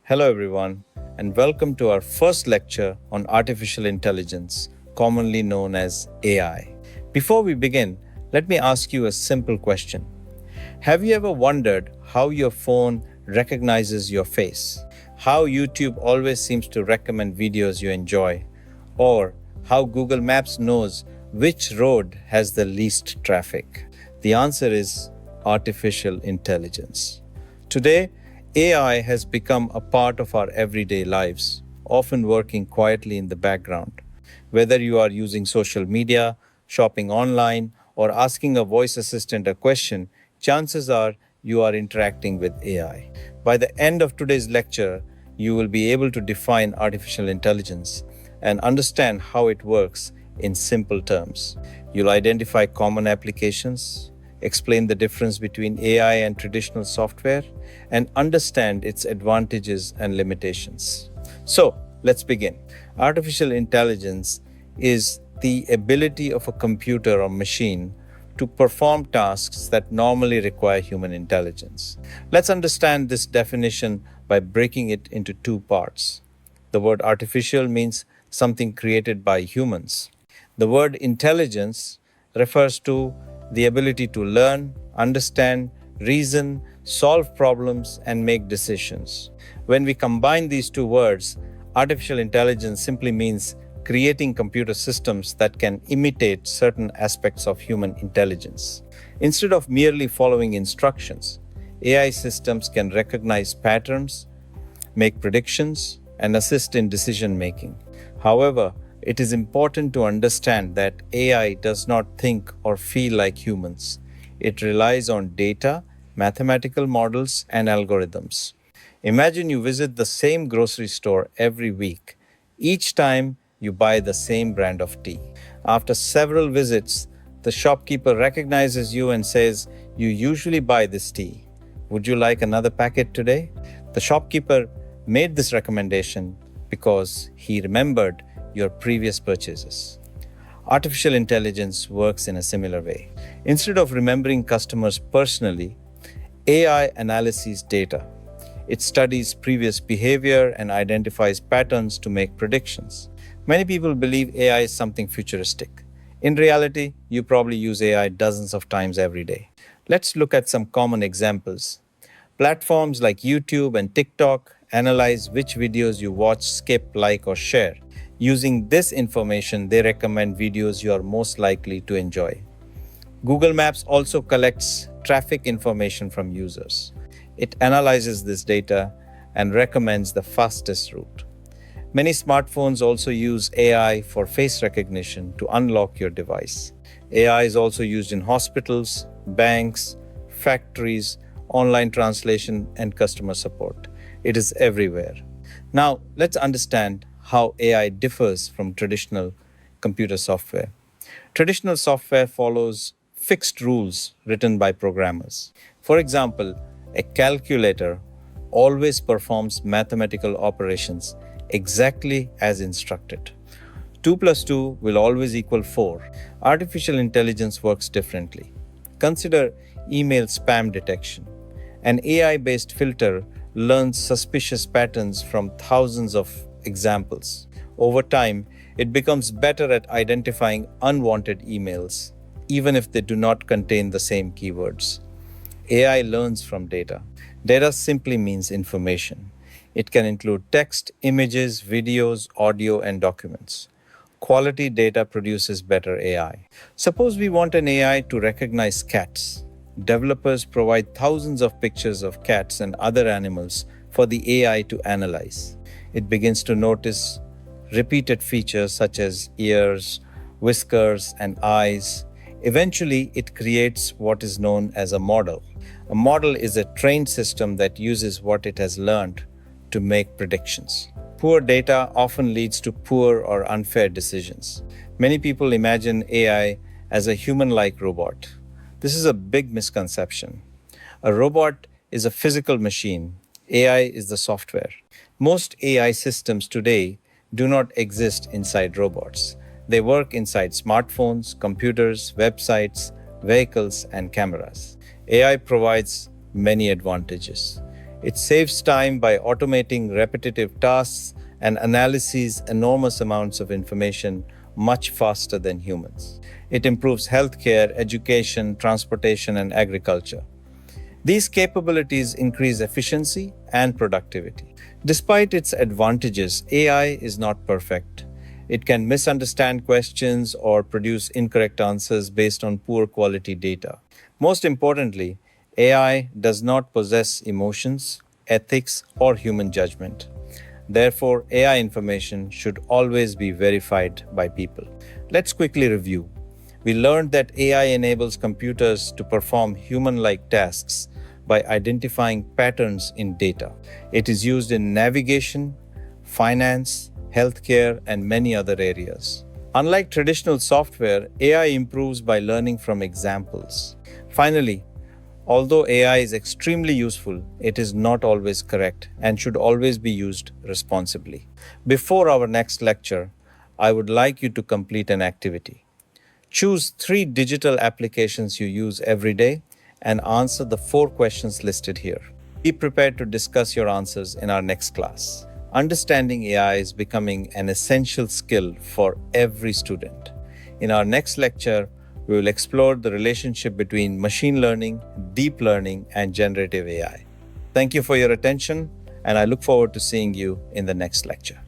Hello, everyone, and welcome to our first lecture on artificial intelligence, commonly known as AI. Before we begin, let me ask you a simple question. Have you ever wondered how your phone recognizes your face? How YouTube always seems to recommend videos you enjoy? Or how Google Maps knows which road has the least traffic? The answer is artificial intelligence. Today, AI has become a part of our everyday lives, often working quietly in the background. Whether you are using social media, shopping online, or asking a voice assistant a question, chances are you are interacting with AI. By the end of today's lecture, you will be able to define artificial intelligence and understand how it works in simple terms. You'll identify common applications, explain the difference between AI and traditional software, and understand its advantages and limitations. So, let's begin. Artificial intelligence is the ability of a computer or machine to perform tasks that normally require human intelligence. Let's understand this definition by breaking it into two parts. The word artificial means something created by humans. The word intelligence refers to the ability to learn, understand, reason, solve problems, and make decisions. When we combine these two words, artificial intelligence simply means creating computer systems that can imitate certain aspects of human intelligence. Instead of merely following instructions, AI systems can recognize patterns, make predictions, and assist in decision making. However, it is important to understand that AI does not think or feel like humans. It relies on data, mathematical models, and algorithms. Imagine you visit the same grocery store every week. Each time you buy the same brand of tea. After several visits, the shopkeeper recognizes you and says, "You usually buy this tea. Would you like another packet today?" The shopkeeper made this recommendation because he remembered your previous purchases. Artificial intelligence works in a similar way. Instead of remembering customers personally, AI analyzes data. It studies previous behavior and identifies patterns to make predictions. Many people believe AI is something futuristic. In reality, you probably use AI dozens of times every day. Let's look at some common examples. Platforms like YouTube and TikTok analyze which videos you watch, skip, like, or share. Using this information, they recommend videos you are most likely to enjoy. Google Maps also collects traffic information from users. It analyzes this data and recommends the fastest route. Many smartphones also use AI for face recognition to unlock your device. AI is also used in hospitals, banks, factories, online translation, and customer support. It is everywhere. Now, let's understand how AI differs from traditional computer software. Traditional software follows fixed rules written by programmers. For example, a calculator always performs mathematical operations exactly as instructed. 2 plus 2 will always equal 4. Artificial intelligence works differently. Consider email spam detection. An AI-based filter learns suspicious patterns from thousands of examples. Over time, it becomes better at identifying unwanted emails, even if they do not contain the same keywords. AI learns from data. Data simply means information. It can include text, images, videos, audio, and documents. Quality data produces better AI. Suppose we want an AI to recognize cats. Developers provide thousands of pictures of cats and other animals for the AI to analyze. It begins to notice repeated features such as ears, whiskers, and eyes. Eventually, it creates what is known as a model. A model is a trained system that uses what it has learned to make predictions. Poor data often leads to poor or unfair decisions. Many people imagine AI as a human-like robot. This is a big misconception. A robot is a physical machine. AI is the software. Most AI systems today do not exist inside robots. They work inside smartphones, computers, websites, vehicles, and cameras. AI provides many advantages. It saves time by automating repetitive tasks and analyzes enormous amounts of information much faster than humans. It improves healthcare, education, transportation, and agriculture. These capabilities increase efficiency and productivity. Despite its advantages, AI is not perfect. It can misunderstand questions or produce incorrect answers based on poor quality data. Most importantly, AI does not possess emotions, ethics, or human judgment. Therefore, AI information should always be verified by people. Let's quickly review. We learned that AI enables computers to perform human-like tasks by identifying patterns in data. It is used in navigation, finance, healthcare, and many other areas. Unlike traditional software, AI improves by learning from examples. Finally, although AI is extremely useful, it is not always correct and should always be used responsibly. Before our next lecture, I would like you to complete an activity. Choose 3 digital applications you use every day and answer the 4 questions listed here. Be prepared to discuss your answers in our next class. Understanding AI is becoming an essential skill for every student. In our next lecture, we will explore the relationship between machine learning, deep learning, and generative AI. Thank you for your attention, and I look forward to seeing you in the next lecture.